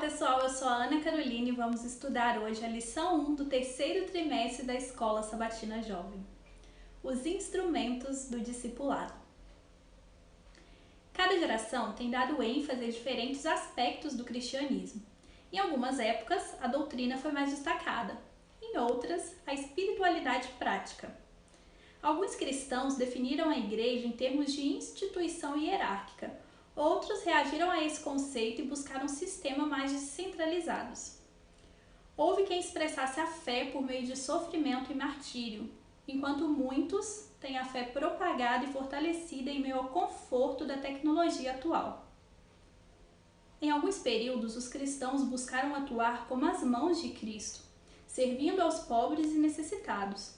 pessoal, eu sou a Ana Carolina e vamos estudar hoje a lição 1 do terceiro trimestre da Escola Sabatina Jovem. Os instrumentos do discipulado. Cada geração tem dado ênfase a diferentes aspectos do cristianismo. Em algumas épocas, a doutrina foi mais destacada, em outras, a espiritualidade prática. Alguns cristãos definiram a igreja em termos de instituição hierárquica. Outros reagiram a esse conceito e buscaram um sistema mais descentralizado. Houve quem expressasse a fé por meio de sofrimento e martírio, enquanto muitos têm a fé propagada e fortalecida em meio ao conforto da tecnologia atual. Em alguns períodos, os cristãos buscaram atuar como as mãos de Cristo, servindo aos pobres e necessitados.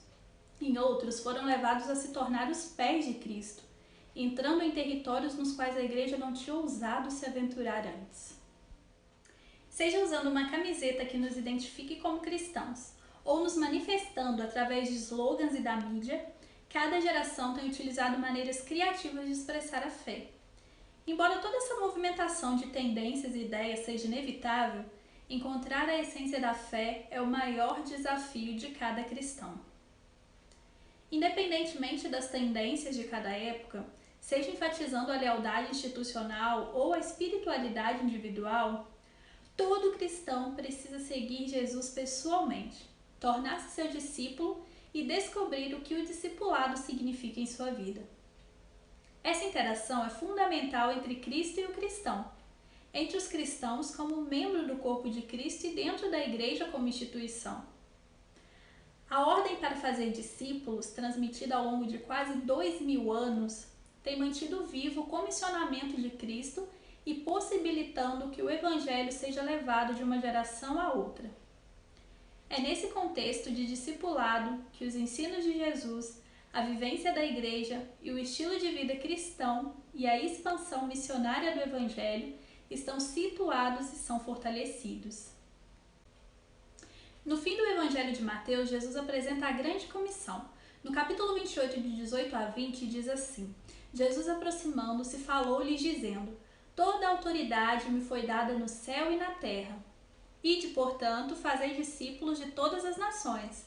Em outros, foram levados a se tornar os pés de Cristo, entrando em territórios nos quais a igreja não tinha ousado se aventurar antes. Seja usando uma camiseta que nos identifique como cristãos, ou nos manifestando através de slogans e da mídia, cada geração tem utilizado maneiras criativas de expressar a fé. Embora toda essa movimentação de tendências e ideias seja inevitável, encontrar a essência da fé é o maior desafio de cada cristão. Independentemente das tendências de cada época, seja enfatizando a lealdade institucional ou a espiritualidade individual, todo cristão precisa seguir Jesus pessoalmente, tornar-se seu discípulo e descobrir o que o discipulado significa em sua vida. Essa interação é fundamental entre Cristo e o cristão, entre os cristãos como membro do corpo de Cristo e dentro da igreja como instituição. A ordem para fazer discípulos, transmitida ao longo de quase 2000 anos, tem mantido vivo o comissionamento de Cristo e possibilitando que o Evangelho seja levado de uma geração a outra. É nesse contexto de discipulado que os ensinos de Jesus, a vivência da igreja e o estilo de vida cristão e a expansão missionária do Evangelho estão situados e são fortalecidos. No fim do Evangelho de Mateus, Jesus apresenta a grande comissão. No capítulo 28, de 18 a 20, diz assim: Jesus, aproximando-se, falou-lhes dizendo: Toda a autoridade me foi dada no céu e na terra. Ide, portanto, fazei discípulos de todas as nações,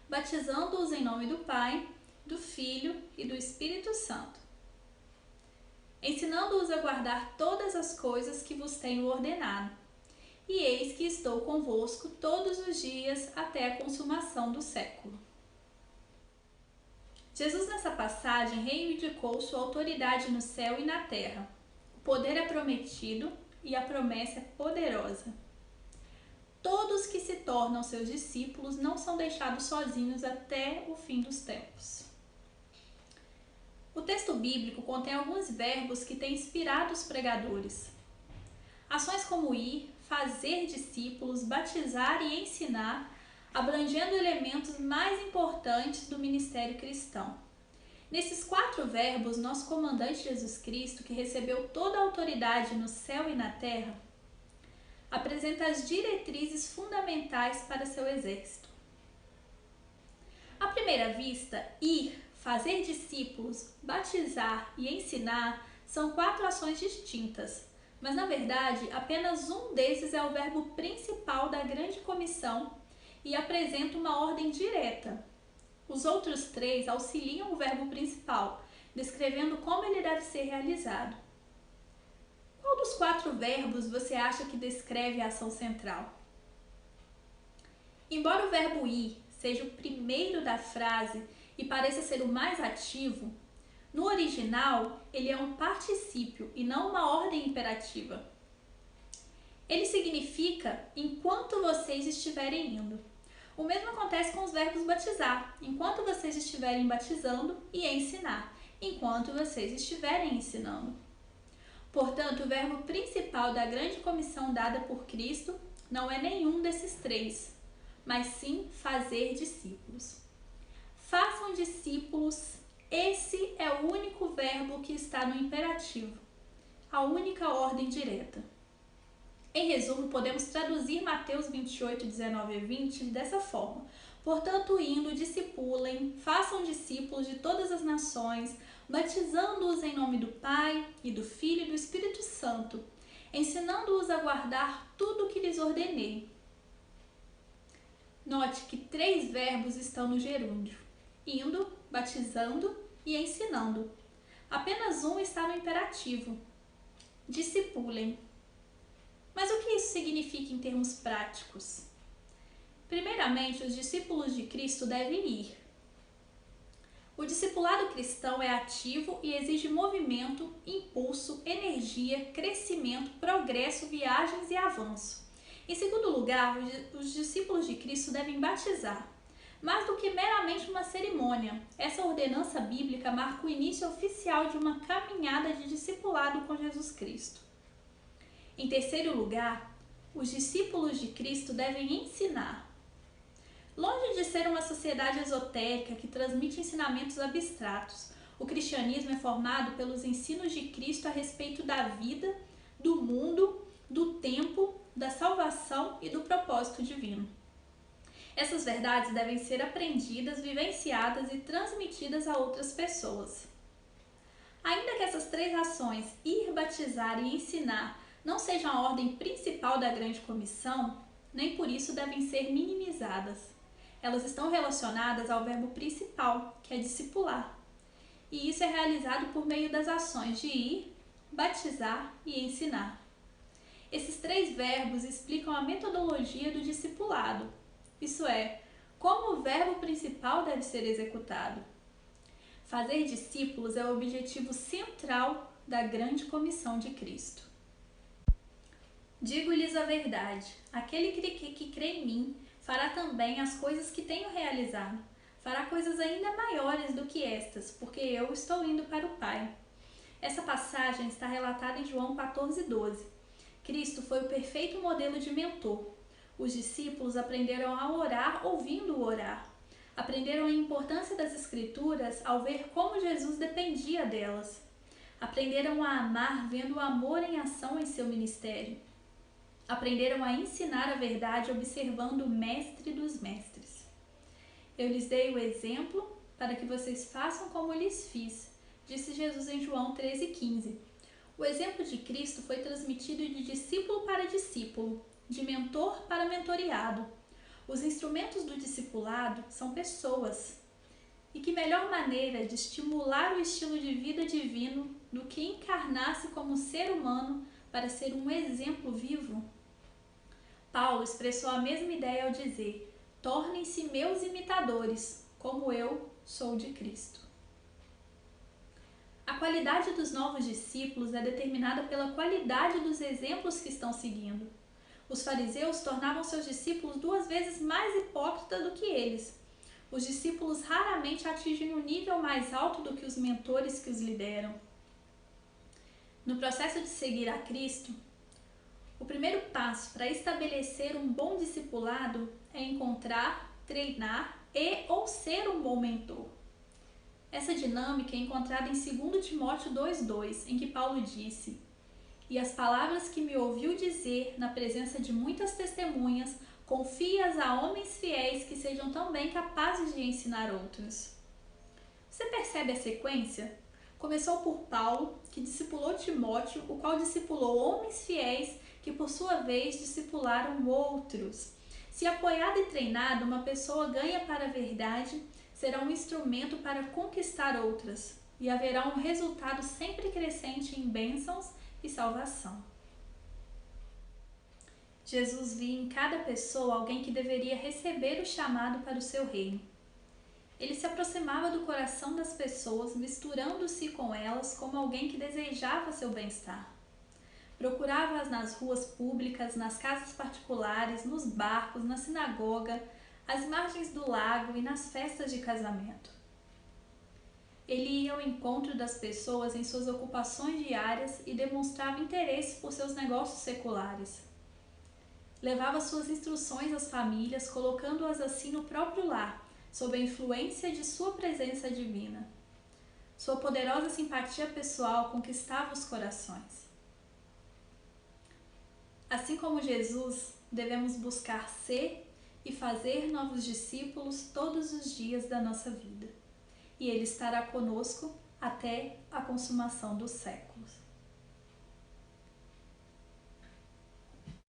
batizando-os em nome do Pai, do Filho e do Espírito Santo, ensinando-os a guardar todas as coisas que vos tenho ordenado. E eis que estou convosco todos os dias até a consumação do século. Jesus, nessa passagem, reivindicou sua autoridade no céu e na terra. O poder é prometido e a promessa é poderosa. Todos que se tornam seus discípulos não são deixados sozinhos até o fim dos tempos. O texto bíblico contém alguns verbos que têm inspirado os pregadores. Ações como ir, fazer discípulos, batizar e ensinar, abrangendo elementos mais importantes do ministério cristão. Nesses 4 verbos, nosso comandante Jesus Cristo, que recebeu toda a autoridade no céu e na terra, apresenta as diretrizes fundamentais para seu exército. À primeira vista, ir, fazer discípulos, batizar e ensinar são 4 ações distintas, mas na verdade apenas um desses é o verbo principal da grande comissão e apresenta uma ordem direta. Os outros 3 auxiliam o verbo principal, descrevendo como ele deve ser realizado. Qual dos 4 verbos você acha que descreve a ação central? Embora o verbo ir seja o primeiro da frase e pareça ser o mais ativo, no original ele é um particípio e não uma ordem imperativa. Ele significa enquanto vocês estiverem indo. O mesmo acontece com os verbos batizar, enquanto vocês estiverem batizando, e ensinar, enquanto vocês estiverem ensinando. Portanto, o verbo principal da grande comissão dada por Cristo não é nenhum desses 3, mas sim fazer discípulos. Façam discípulos, esse é o único verbo que está no imperativo, a única ordem direta. Em resumo, podemos traduzir Mateus 28, 19 e 20 dessa forma: Portanto, indo, discipulem, façam discípulos de todas as nações, batizando-os em nome do Pai, e do Filho e do Espírito Santo, ensinando-os a guardar tudo o que lhes ordenei. Note que 3 verbos estão no gerúndio: indo, batizando e ensinando. Apenas um está no imperativo: discipulem. Mas o que isso significa em termos práticos? Primeiramente, os discípulos de Cristo devem ir. O discipulado cristão é ativo e exige movimento, impulso, energia, crescimento, progresso, viagens e avanço. Em segundo lugar, os discípulos de Cristo devem batizar. Mais do que meramente uma cerimônia, essa ordenança bíblica marca o início oficial de uma caminhada de discipulado com Jesus Cristo. Em terceiro lugar, os discípulos de Cristo devem ensinar. Longe de ser uma sociedade esotérica que transmite ensinamentos abstratos, o cristianismo é formado pelos ensinos de Cristo a respeito da vida, do mundo, do tempo, da salvação e do propósito divino. Essas verdades devem ser aprendidas, vivenciadas e transmitidas a outras pessoas. Ainda que essas 3 ações, ir, batizar e ensinar, não sejam a ordem principal da grande comissão, nem por isso devem ser minimizadas. Elas estão relacionadas ao verbo principal, que é discipular. E isso é realizado por meio das ações de ir, batizar e ensinar. Esses 3 verbos explicam a metodologia do discipulado, isso é, como o verbo principal deve ser executado. Fazer discípulos é o objetivo central da grande comissão de Cristo. Digo-lhes a verdade, aquele que crê em mim fará também as coisas que tenho realizado. Fará coisas ainda maiores do que estas, porque eu estou indo para o Pai. Essa passagem está relatada em João 14:12. Cristo foi o perfeito modelo de mentor. Os discípulos aprenderam a orar ouvindo-o orar. Aprenderam a importância das Escrituras ao ver como Jesus dependia delas. Aprenderam a amar vendo o amor em ação em seu ministério. Aprenderam a ensinar a verdade observando o mestre dos mestres. Eu lhes dei o exemplo para que vocês façam como lhes fiz, disse Jesus em João 13:15. O exemplo de Cristo foi transmitido de discípulo para discípulo, de mentor para mentoreado. Os instrumentos do discipulado são pessoas. E que melhor maneira de estimular o estilo de vida divino do que encarnar-se como ser humano para ser um exemplo vivo? Paulo expressou a mesma ideia ao dizer: tornem-se meus imitadores, como eu sou de Cristo. A qualidade dos novos discípulos é determinada pela qualidade dos exemplos que estão seguindo. Os fariseus tornavam seus discípulos 2 vezes mais hipócritas do que eles. Os discípulos raramente atingem um nível mais alto do que os mentores que os lideram. No processo de seguir a Cristo, o primeiro passo para estabelecer um bom discipulado é encontrar, treinar ou ser um bom mentor. Essa dinâmica é encontrada em 2 Timóteo 2:2, em que Paulo disse: "E as palavras que me ouviu dizer na presença de muitas testemunhas, confie-as a homens fiéis que sejam também capazes de ensinar outros." Você percebe a sequência? Começou por Paulo, que discipulou Timóteo, o qual discipulou homens fiéis, que por sua vez discipularam outros. Se apoiada e treinada, uma pessoa ganha para a verdade, será um instrumento para conquistar outras, e haverá um resultado sempre crescente em bênçãos e salvação. Jesus via em cada pessoa alguém que deveria receber o chamado para o seu reino. Ele se aproximava do coração das pessoas, misturando-se com elas como alguém que desejava seu bem-estar. Procurava-as nas ruas públicas, nas casas particulares, nos barcos, na sinagoga, às margens do lago e nas festas de casamento. Ele ia ao encontro das pessoas em suas ocupações diárias e demonstrava interesse por seus negócios seculares. Levava suas instruções às famílias, colocando-as assim no próprio lar, sob a influência de sua presença divina. Sua poderosa simpatia pessoal conquistava os corações. Assim como Jesus, devemos buscar ser e fazer novos discípulos todos os dias da nossa vida. E Ele estará conosco até a consumação dos séculos.